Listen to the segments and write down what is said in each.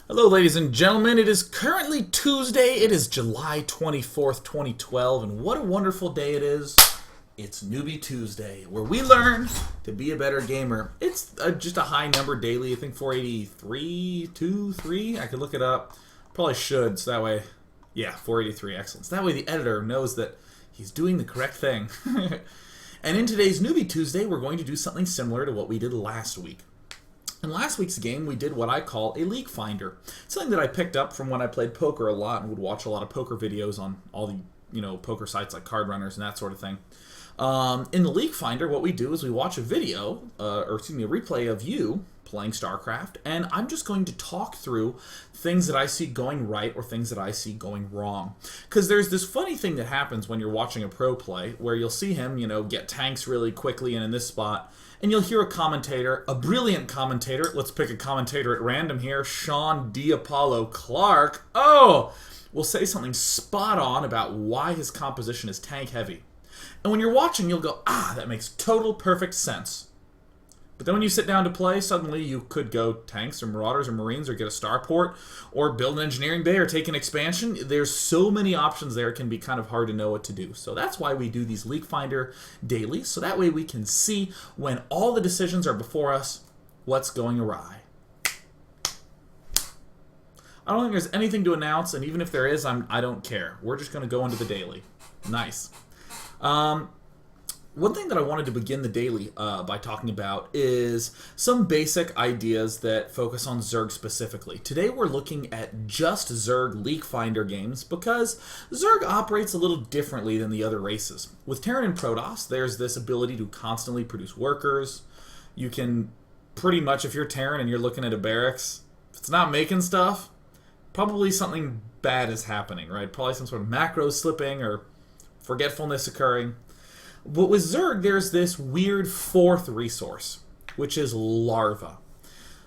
Hello, ladies and gentlemen. It is currently Tuesday. It is July 24th, 2012, and what a wonderful day it is. It's Newbie Tuesday, where we learn to be a better gamer. It's just a high number daily. I think 483, 2, 3. I could look it up. Probably should, so that way, yeah, 483, excellent. So that way the editor knows that he's doing the correct thing. And in today's Newbie Tuesday, we're going to do something similar to what we did last week. In last week's game, we did what I call a Leakfinder. Something that I picked up from when I played poker a lot and would watch a lot of poker videos on all the poker sites like Card Runners and that sort of thing. In the Leakfinder, what we do is we watch a video, a replay of you playing StarCraft, and I'm just going to talk through things that I see going right or things that I see going wrong. Because there's this funny thing that happens when you're watching a pro play, where you'll see him, get tanks really quickly and in this spot, and you'll hear a commentator, a brilliant commentator, let's pick a commentator at random here, Sean D. Apollo Clark, will say something spot on about why his composition is tank heavy. And when you're watching, you'll go, that makes total perfect sense. But then when you sit down to play, suddenly you could go tanks or marauders or marines or get a starport or build an engineering bay or take an expansion. There's so many options there, it can be kind of hard to know what to do. So that's why we do these Leakfinder daily, so that way we can see when all the decisions are before us, what's going awry. I don't think there's anything to announce, and even if there is, I don't care. We're just going to go into the daily. Nice. One thing that I wanted to begin the daily by talking about is some basic ideas that focus on Zerg specifically. Today we're looking at just Zerg Leakfinder games because Zerg operates a little differently than the other races. With Terran and Protoss, there's this ability to constantly produce workers. You can pretty much, if you're Terran and you're looking at a barracks, if it's not making stuff, probably something bad is happening, right? Probably some sort of macro slipping or forgetfulness occurring. But with Zerg, there's this weird fourth resource, which is larva.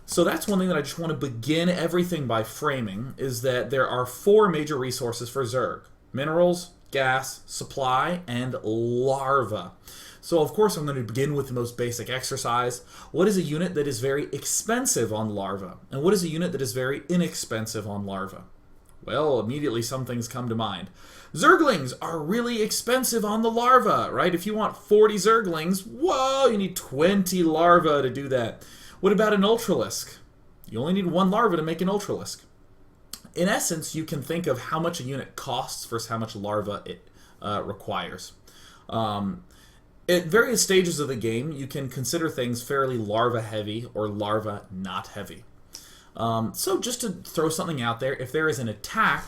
So that's one thing that I just want to begin everything by framing, is that there are four major resources for Zerg: minerals, gas, supply, and larva. So of course I'm going to begin with the most basic exercise. What is a unit that is very expensive on larva? And what is a unit that is very inexpensive on larva? Well, immediately some things come to mind. Zerglings are really expensive on the larva, right? If you want 40 Zerglings, whoa, you need 20 larva to do that. What about an Ultralisk? You only need one larva to make an Ultralisk. In essence, you can think of how much a unit costs versus how much larva it requires. At various stages of the game, you can consider things fairly larva heavy or larva not heavy. So just to throw something out there, if there is an attack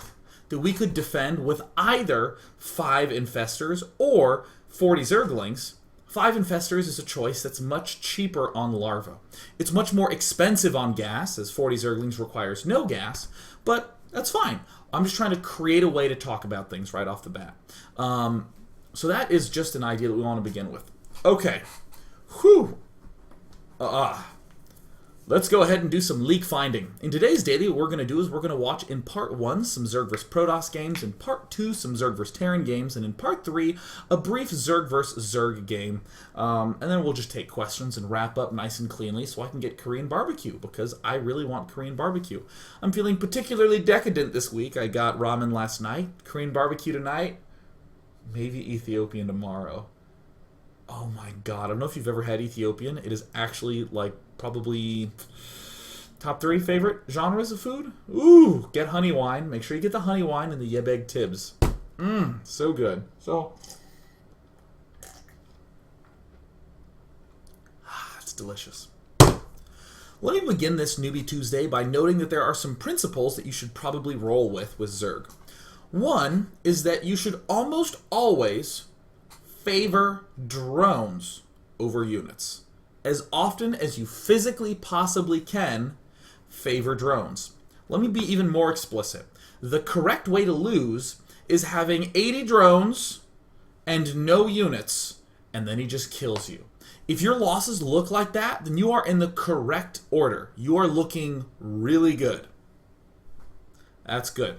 that we could defend with either 5 Infestors or 40 Zerglings, 5 Infestors is a choice that's much cheaper on larva. It's much more expensive on gas, as 40 Zerglings requires no gas, but that's fine. I'm just trying to create a way to talk about things right off the bat. So that is just an idea that we want to begin with. Okay. Whew. Let's go ahead and do some leak finding. In today's daily, what we're going to do is we're going to watch in part 1 some Zerg vs. Protoss games, in part 2 some Zerg vs. Terran games, and in part 3 a brief Zerg vs. Zerg game. And then we'll just take questions and wrap up nice and cleanly so I can get Korean barbecue, because I really want Korean barbecue. I'm feeling particularly decadent this week. I got ramen last night, Korean barbecue tonight, maybe Ethiopian tomorrow. Oh my god, I don't know if you've ever had Ethiopian. It is actually like probably top 3 favorite genres of food. Ooh, get honey wine. Make sure you get the honey wine and the yebeg tibs. So good. So, it's delicious. Let me begin this Newbie Tuesday by noting that there are some principles that you should probably roll with Zerg. One is that you should almost always favor drones over units. As often as you physically possibly can, favor drones. Let me be even more explicit. The correct way to lose is having 80 drones and no units, and then he just kills you. If your losses look like that, then you are in the correct order. You are looking really good. That's good.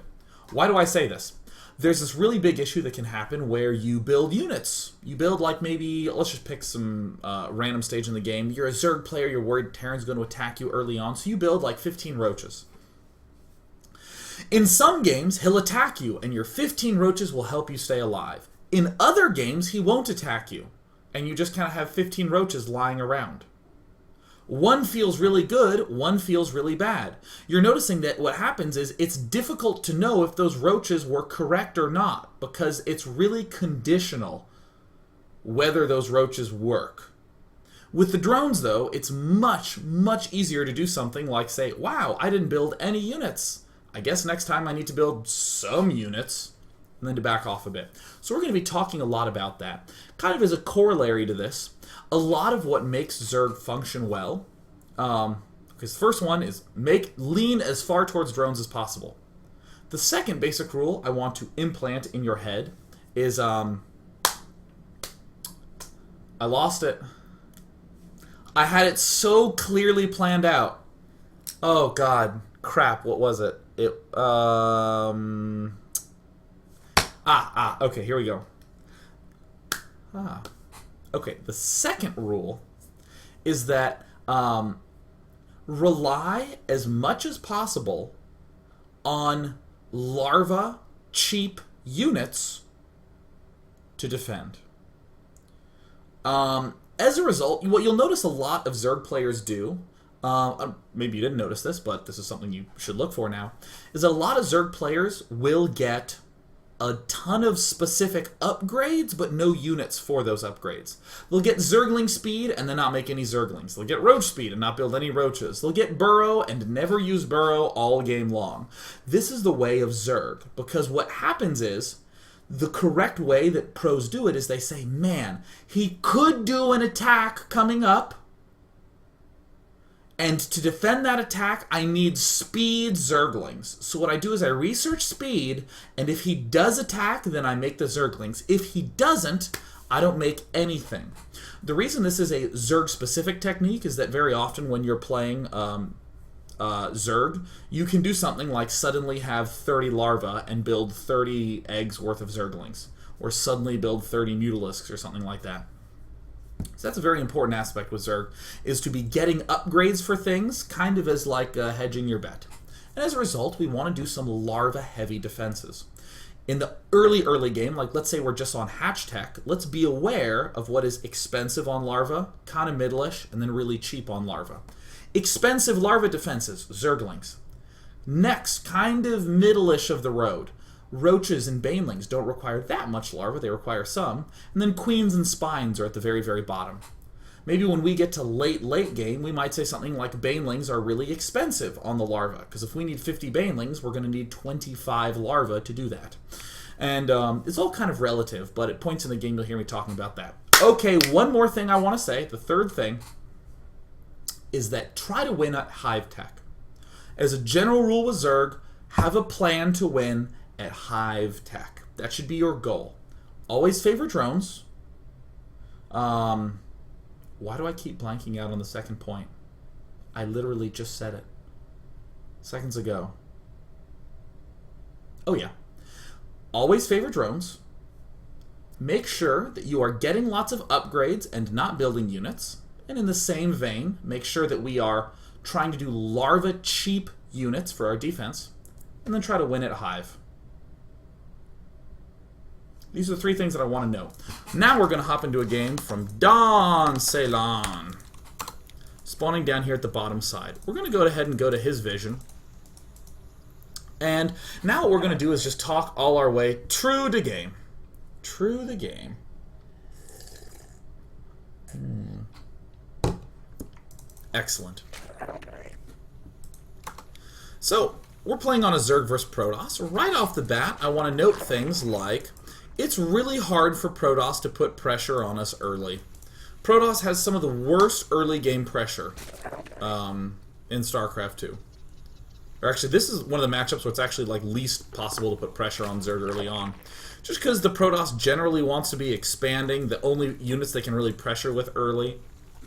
Why do I say this? There's this really big issue that can happen where you build units. You build like maybe, let's just pick some random stage in the game. You're a Zerg player, you're worried Terran's going to attack you early on, so you build like 15 roaches. In some games, he'll attack you, and your 15 roaches will help you stay alive. In other games, he won't attack you, and you just kind of have 15 roaches lying around. One feels really good, one feels really bad. You're noticing that what happens is it's difficult to know if those roaches were correct or not, because it's really conditional whether those roaches work. With the drones, though, it's much, much easier to do something like say, wow, I didn't build any units. I guess next time I need to build some units, and then to back off a bit. So we're going to be talking a lot about that. Kind of as a corollary to this, a lot of what makes Zerg function well, because the first one is lean as far towards drones as possible. The second basic rule I want to implant in your head is, I lost it. I had it so clearly planned out. Oh God, crap, what was it? Okay, here we go. Okay, the second rule is that rely as much as possible on larva cheap units to defend. As a result, what you'll notice a lot of Zerg players do, maybe you didn't notice this, but this is something you should look for now, is a lot of Zerg players will get a ton of specific upgrades, but no units for those upgrades. They'll get Zergling speed and then not make any Zerglings. They'll get Roach speed and not build any Roaches. They'll get Burrow and never use Burrow all game long. This is the way of Zerg, because what happens is, the correct way that pros do it is they say, man, he could do an attack coming up, and to defend that attack, I need speed Zerglings. So what I do is I research speed, and if he does attack, then I make the Zerglings. If he doesn't, I don't make anything. The reason this is a Zerg-specific technique is that very often when you're playing Zerg, you can do something like suddenly have 30 larvae and build 30 eggs worth of Zerglings, or suddenly build 30 Mutalisks or something like that. So that's a very important aspect with Zerg, is to be getting upgrades for things, kind of as like hedging your bet. And as a result, we want to do some larva-heavy defenses. In the early game, like let's say we're just on hatch tech, let's be aware of what is expensive on larva, kind of middle-ish, and then really cheap on larva. Expensive larva defenses, Zerglings. Next, kind of middle-ish of the road. Roaches and banelings don't require that much larva, they require some. And then queens and spines are at the very, very bottom. Maybe when we get to late game, we might say something like banelings are really expensive on the larva, because if we need 50 banelings, we're going to need 25 larva to do that. And it's all kind of relative, but at points in the game you'll hear me talking about that. Okay, one more thing I want to say, the third thing, is that try to win at hive tech. As a general rule with Zerg, have a plan to win at hive tech. That should be your goal. Always favor drones. Why do I keep blanking out on the second point? I literally just said it seconds ago. Oh yeah. Always favor drones. Make sure that you are getting lots of upgrades and not building units. And in the same vein, make sure that we are trying to do larva cheap units for our defense, and then try to win at hive. These are the three things that I want to know. Now we're going to hop into a game from Don Ceylon, spawning down here at the bottom side. We're going to go ahead and go to his vision. And now what we're going to do is just talk all our way through the game. Through the game. Excellent. So, we're playing on a Zerg versus Protoss. Right off the bat, I want to note things like, it's really hard for Protoss to put pressure on us early. Protoss has some of the worst early game pressure in StarCraft 2. Or actually, this is one of the matchups where it's actually like least possible to put pressure on Zerg early on. Just because the Protoss generally wants to be expanding, the only units they can really pressure with early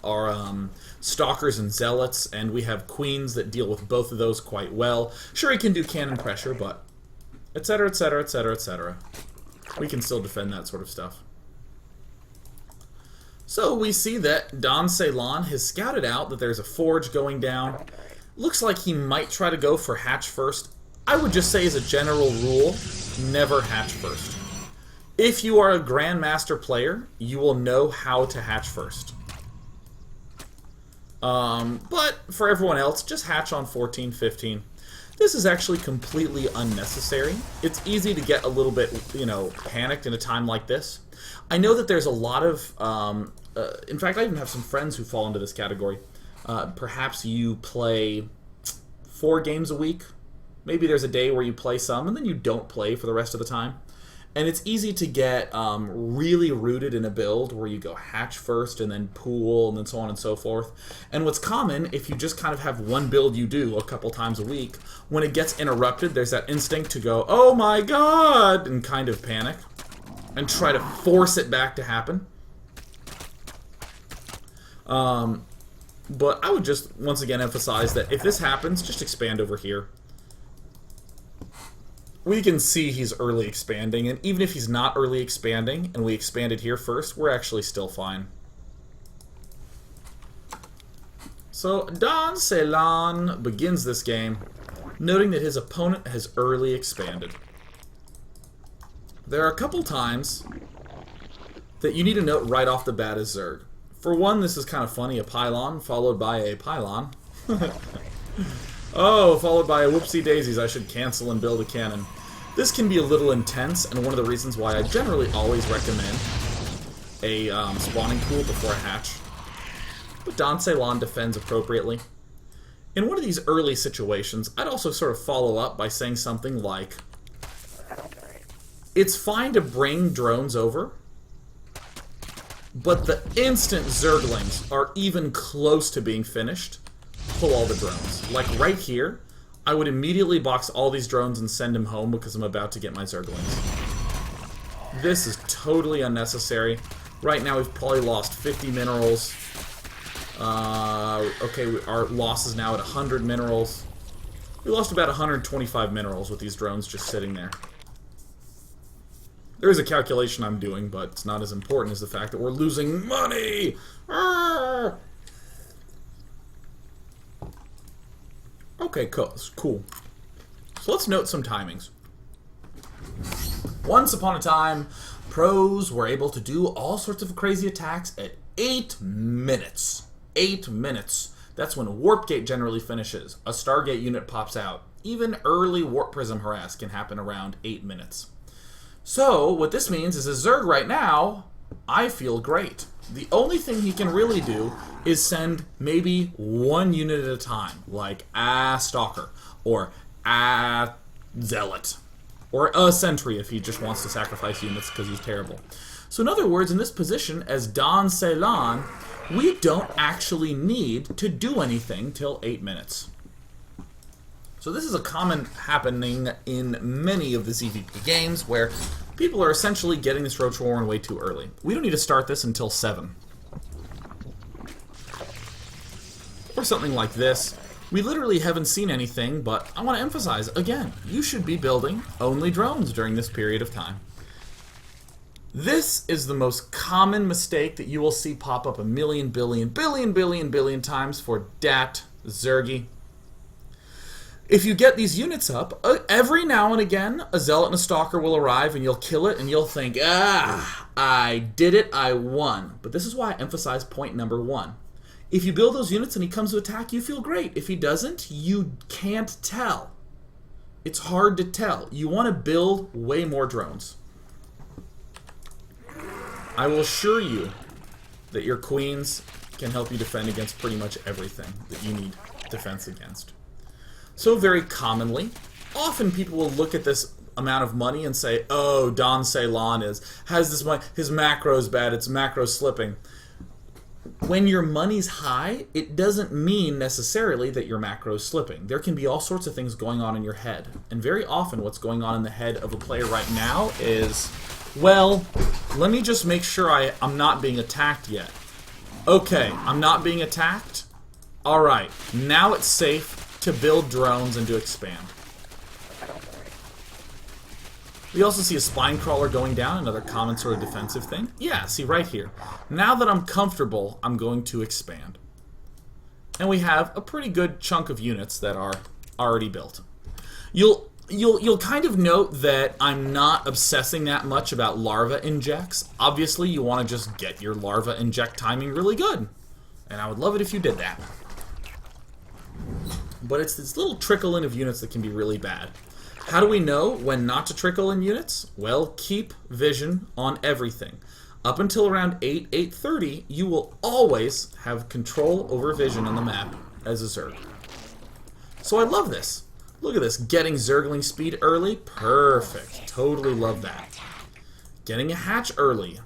are Stalkers and Zealots, and we have Queens that deal with both of those quite well. Sure, he can do cannon pressure, but etc, etc, etc, etc. We can still defend that sort of stuff. So we see that Don Ceylon has scouted out that there's a forge going down. Looks like he might try to go for hatch first. I would just say as a general rule, never hatch first. If you are a Grandmaster player, you will know how to hatch first. But for everyone else, just hatch on 14, 15. This is actually completely unnecessary. It's easy to get a little bit, panicked in a time like this. I know that there's a lot of, in fact, I even have some friends who fall into this category. Perhaps you play 4 games a week. Maybe there's a day where you play some, and then you don't play for the rest of the time. And it's easy to get really rooted in a build where you go hatch first and then pool and then so on and so forth. And what's common, if you just kind of have one build you do a couple times a week, when it gets interrupted, there's that instinct to go, oh my god, and kind of panic and try to force it back to happen. But I would just, once again, emphasize that if this happens, just expand over here. We can see he's early expanding, and even if he's not early expanding, and we expanded here first, we're actually still fine. So, Don Ceylon begins this game, noting that his opponent has early expanded. There are a couple times that you need to note right off the bat as Zerg. For one, this is kind of funny, a pylon followed by a pylon. Oh, followed by a whoopsie daisies, I should cancel and build a cannon. This can be a little intense, and one of the reasons why I generally always recommend a spawning pool before a hatch. But Don Ceylon defends appropriately. In one of these early situations, I'd also sort of follow up by saying something like, it's fine to bring drones over, but the instant Zerglings are even close to being finished, pull all the drones. Like right here, I would immediately box all these drones and send them home because I'm about to get my Zerglings. This is totally unnecessary. Right now we've probably lost 50 minerals. Okay, our loss is now at 100 minerals. We lost about 125 minerals with these drones just sitting there. There is a calculation I'm doing, but it's not as important as the fact that we're losing money! Arrgh! Okay, cool. So let's note some timings. Once upon a time, pros were able to do all sorts of crazy attacks at 8 minutes. 8 minutes. That's when Warp Gate generally finishes. A Stargate unit pops out. Even early Warp Prism harass can happen around 8 minutes. So, what this means is as Zerg right now, I feel great. The only thing he can really do is send maybe one unit at a time, like a Stalker, or a Zealot, or a Sentry if he just wants to sacrifice units because he's terrible. So in other words, in this position, as Don Ceylon, we don't actually need to do anything till 8 minutes. So this is a common happening in many of the ZVP games where people are essentially getting this Roach Warren way too early. We don't need to start this until 7. Or something like this. We literally haven't seen anything, but I want to emphasize, again, you should be building only drones during this period of time. This is the most common mistake that you will see pop up a million billion times for Dat Zergy. If you get these units up, every now and again, a Zealot and a Stalker will arrive and you'll kill it and you'll think, I did it, I won. But this is why I emphasize point number 1. If you build those units and he comes to attack, you feel great. If he doesn't, you can't tell. It's hard to tell. You want to build way more drones. I will assure you that your queens can help you defend against pretty much everything that you need defense against. So very commonly, often people will look at this amount of money and say, oh, Don Ceylon has this money, his macro's bad, it's macro slipping. When your money's high, it doesn't mean necessarily that your macro's slipping. There can be all sorts of things going on in your head. And very often what's going on in the head of a player right now is, well, let me just make sure I'm not being attacked yet. Okay, I'm not being attacked? Alright, now it's safe to build drones and to expand. We also see a spine crawler going down, another common sort of defensive thing. Yeah, see right here. Now that I'm comfortable, I'm going to expand. And we have a pretty good chunk of units that are already built. You'll You'll kind of note that I'm not obsessing that much about larva injects. Obviously, you want to just get your larva inject timing really good. And I would love it if you did that. But it's this little trickle in of units that can be really bad. How do we know when not to trickle in units? Well, keep vision on everything. Up until around 8:30, you will always have control over vision on the map as a Zerg. So I love this. Look at this. Getting Zergling speed early. Perfect. Totally love that. Getting a hatch early.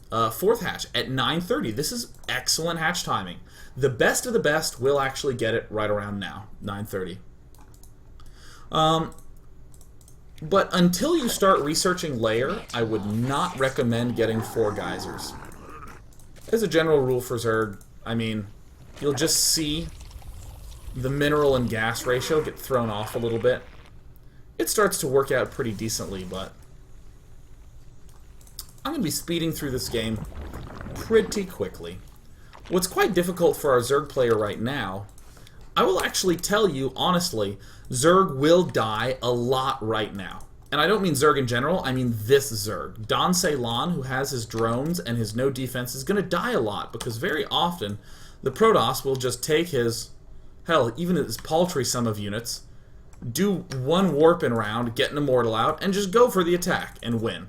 Fourth hatch at 9:30. This is excellent hatch timing. The best of the best will actually get it right around now. 9:30. But until you start researching layer, I would not recommend getting 4 geysers. As a general rule for Zerg, I mean, you'll just see the mineral and gas ratio get thrown off a little bit. It starts to work out pretty decently, but I'm going to be speeding through this game pretty quickly. What's quite difficult for our Zerg player right now, I will actually tell you, honestly, Zerg will die a lot right now. And I don't mean Zerg in general, I mean this Zerg. Don Ceylon, who has his drones and his no defense, is going to die a lot, because very often the Protoss will just take his, hell, even his paltry sum of units, do one warp in round, get an Immortal out, and just go for the attack and win.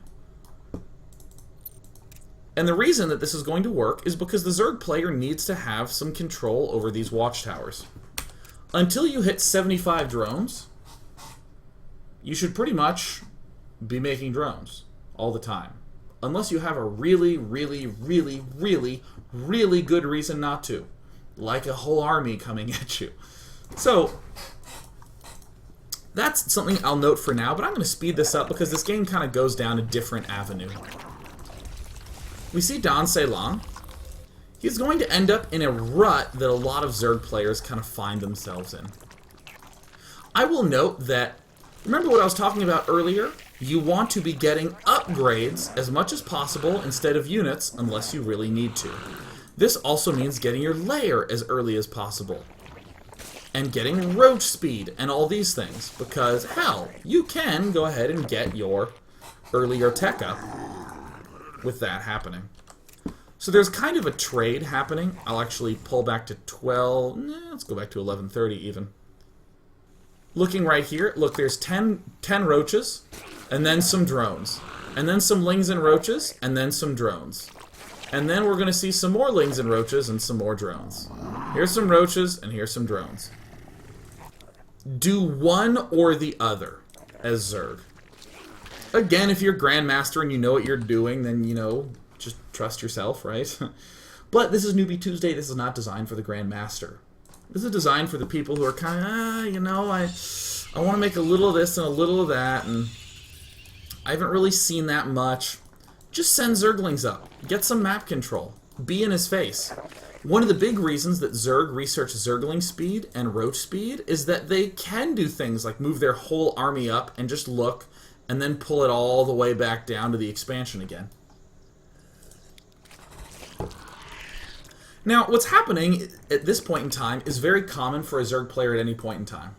And the reason that this is going to work is because the Zerg player needs to have some control over these watchtowers. Until you hit 75 drones, you should pretty much be making drones all the time. Unless you have a really, really, really, really, really good reason not to. Like a whole army coming at you. So, that's something I'll note for now, but I'm going to speed this up because this game kind of goes down a different avenue. We see Don Ceylon. He's going to end up in a rut that a lot of Zerg players kind of find themselves in. I will note that, remember what I was talking about earlier? You want to be getting upgrades as much as possible instead of units unless you really need to. This also means getting your layer as early as possible. And getting roach speed and all these things. Because, hell, you can go ahead and get your earlier tech up with that happening. So there's kind of a trade happening. I'll actually pull back to 12. Let's go back to 11:30 even. Looking right here, look, there's 10 roaches, and then some drones. And then some lings and roaches, and then some drones. And then we're going to see some more lings and roaches and some more drones. Here's some roaches, and here's some drones. Do one or the other as Zerg. Again, if you're Grandmaster and you know what you're doing, then, you know, just trust yourself, right? But this is Newbie Tuesday. This is not designed for the Grandmaster. This is designed for the people who are kind of, you know, I want to make a little of this and a little of that, and I haven't really seen that much. Just send Zerglings up. Get some map control. Be in his face. One of the big reasons that Zerg research Zergling speed and roach speed is that they can do things like move their whole army up and just look, and then pull it all the way back down to the expansion again. Now, what's happening at this point in time is very common for a Zerg player at any point in time.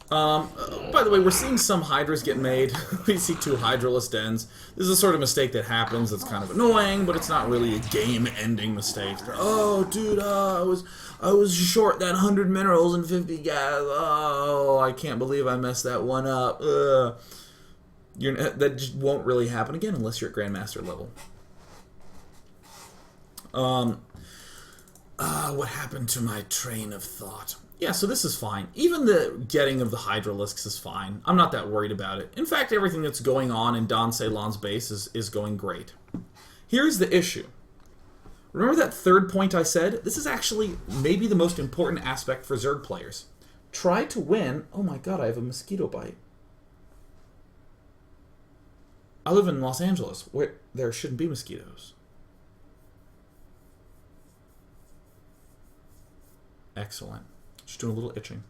By the way, we're seeing some Hydras get made. We see 2 Hydraless dens. This is a sort of mistake that happens that's kind of annoying, but it's not really a game-ending mistake. Oh, dude, I was short that 100 minerals and 50 gas. Oh, I can't believe I messed that one up. That just won't really happen again unless you're at Grandmaster level. What happened to my train of thought? Yeah, so this is fine. Even the getting of the Hydralisks is fine. I'm not that worried about it. In fact, everything that's going on in Don Ceylon's base is going great. Here's the issue. Remember that third point I said? This is actually maybe the most important aspect for Zerg players. Try to win... Oh my god, I have a mosquito bite. I live in Los Angeles, where there shouldn't be mosquitoes. Excellent. Just doing a little itching.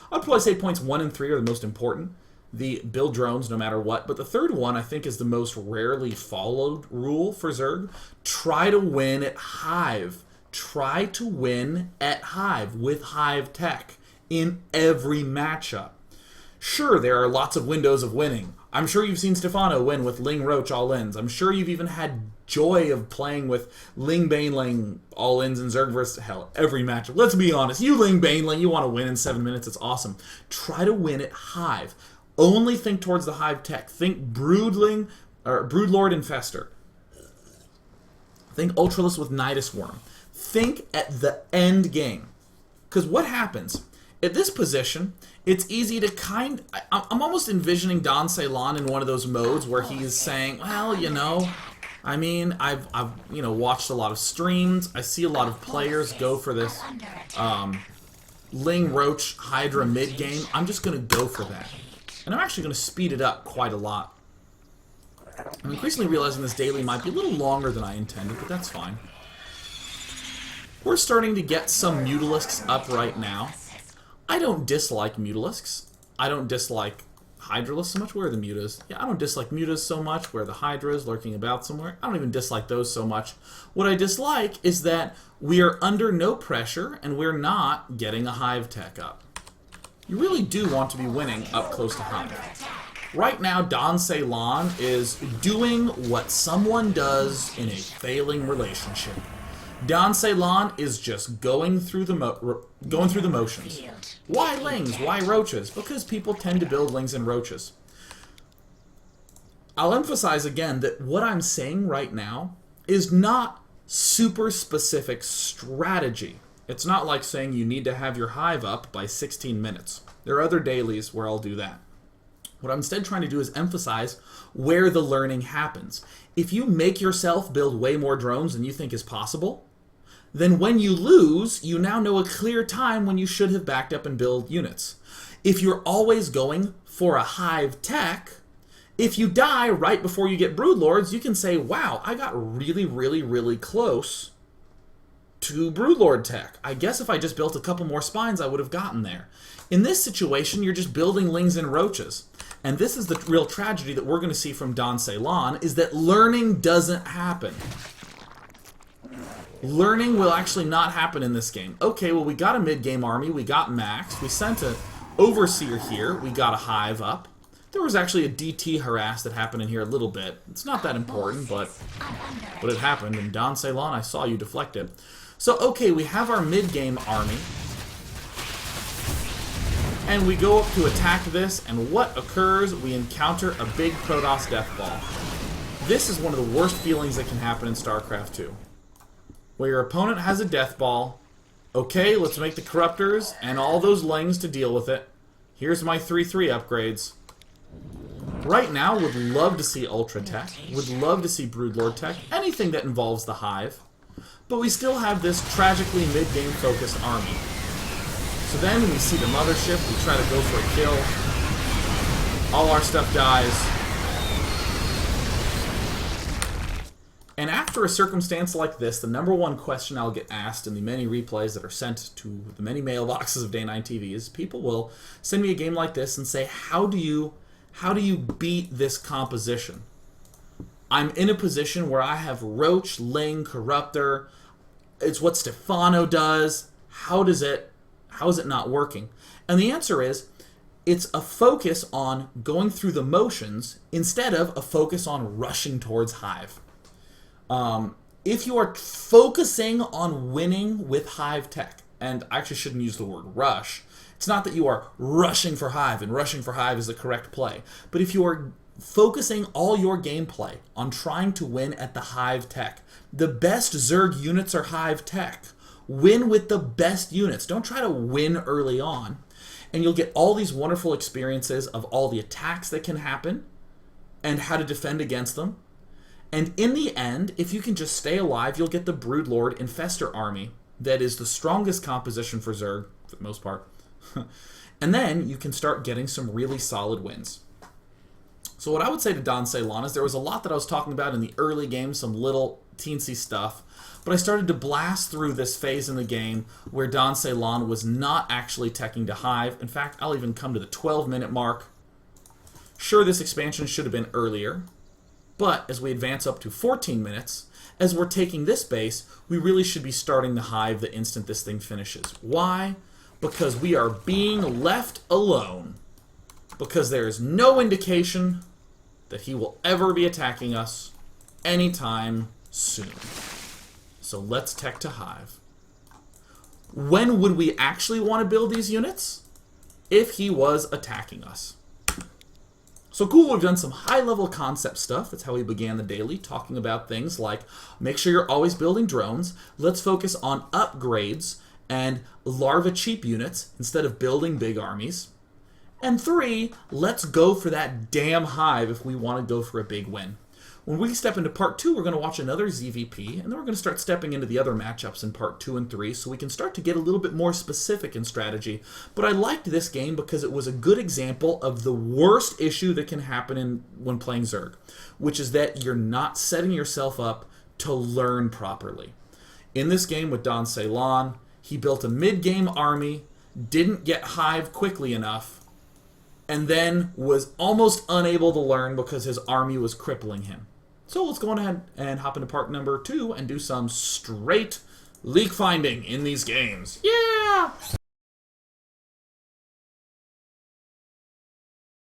I'd probably say points 1 and 3 are the most important. The build drones no matter what. But the third one I think is the most rarely followed rule for Zerg. Try to win at Hive. Try to win at Hive with Hive tech in every matchup. Sure, there are lots of windows of winning. I'm sure you've seen Stefano win with Ling Roach all-ins. I'm sure you've even had joy of playing with Ling Baneling all-ins in Zerg versus, hell, every matchup. Let's be honest, you Ling Baneling, you want to win in 7 minutes, it's awesome. Try to win at Hive. Only think towards the Hive tech. Think Broodling, or Broodlord Infester. Think Ultralisk with Nidus Worm. Think at the end game. Because what happens? At this position, it's easy to I'm almost envisioning Don Ceylon in one of those modes where he's saying, well, you know, I mean, I've watched a lot of streams. I see a lot of players go for this Ling Roach Hydra mid game. I'm just going to go for that. And I'm actually going to speed it up quite a lot. I'm increasingly realizing this daily might be a little longer than I intended, but that's fine. We're starting to get some Mutalisks up right now. I don't dislike Mutalisks. I don't dislike Hydralisks so much. Where are the Mutas? Yeah, I don't dislike Mutas so much. Where are the Hydras lurking about somewhere? I don't even dislike those so much. What I dislike is that we are under no pressure and we're not getting a Hive tech up. You really do want to be winning up close to Hive. Right now, Don Ceylon is doing what someone does in a failing relationship. Don Ceylon is just going through the motions. Why Lings? Why Roaches? Because people tend to build Lings and Roaches. I'll emphasize again that what I'm saying right now is not super specific strategy. It's not like saying you need to have your Hive up by 16 minutes. There are other dailies where I'll do that. What I'm instead trying to do is emphasize where the learning happens. If you make yourself build way more drones than you think is possible, then when you lose, you now know a clear time when you should have backed up and build units. If you're always going for a Hive tech, if you die right before you get Broodlords, you can say, wow, I got really, really, really close to Broodlord tech. I guess if I just built a couple more spines, I would have gotten there. In this situation, you're just building Lings and Roaches. And this is the real tragedy that we're going to see from Don Ceylon, is that learning doesn't happen. Learning will actually not happen in this game. Okay, well, we got a mid-game army, we got Max, we sent an Overseer here, we got a Hive up. There was actually a DT harass that happened in here a little bit. It's not that important, but it happened, and Don Ceylon, I saw you deflect it. So, okay, we have our mid-game army, and we go up to attack this, and what occurs? We encounter a big Protoss Death Ball. This is one of the worst feelings that can happen in StarCraft 2. Where your opponent has a Death Ball. Okay, let's make the Corruptors and all those Lings to deal with it. Here's my 3/3 upgrades. Right now, would love to see Ultra Tech. Would love to see Broodlord Tech. Anything that involves the Hive. But we still have this tragically mid-game focused army. So then we see the Mothership. We try to go for a kill. All our stuff dies. And after a circumstance like this, the number one question I'll get asked in the many replays that are sent to the many mailboxes of Day 9 TV is people will send me a game like this and say, how do you beat this composition? I'm in a position where I have Roach, Ling, Corruptor. It's what Stefano does. How is it not working? And the answer is, it's a focus on going through the motions instead of a focus on rushing towards Hive. If you are focusing on winning with Hive tech, and I actually shouldn't use the word rush, it's not that you are rushing for Hive, and rushing for Hive is the correct play, but if you are focusing all your gameplay on trying to win at the Hive tech, the best Zerg units are Hive tech. Win with the best units. Don't try to win early on, and you'll get all these wonderful experiences of all the attacks that can happen and how to defend against them. And in the end, if you can just stay alive, you'll get the Broodlord Infester army that is the strongest composition for Zerg, for the most part. And then you can start getting some really solid wins. So what I would say to Don Ceylon is there was a lot that I was talking about in the early game, some little teensy stuff, but I started to blast through this phase in the game where Don Ceylon was not actually teching to Hive. In fact, I'll even come to the 12-minute mark. Sure, this expansion should have been earlier, but as we advance up to 14 minutes, as we're taking this base, we really should be starting the Hive the instant this thing finishes. Why? Because we are being left alone. because there is no indication that he will ever be attacking us anytime soon. So let's tech to Hive. When would we actually want to build these units? If he was attacking us. So cool, we've done some high-level concept stuff. That's how we began the daily, talking about things like make sure you're always building drones. Let's focus on upgrades and larva cheap units instead of building big armies. And 3, let's go for that damn hive if we want to go for a big win. When we step into part 2, we're going to watch another ZVP, and then we're going to start stepping into the other matchups in part 2 and 3, so we can start to get a little bit more specific in strategy. But I liked this game because it was a good example of the worst issue that can happen when playing Zerg, which is that you're not setting yourself up to learn properly. In this game with Don Ceylon, he built a mid-game army, didn't get hive quickly enough, and then was almost unable to learn because his army was crippling him. So let's go on ahead and hop into part number 2 and do some straight leak finding in these games. Yeah!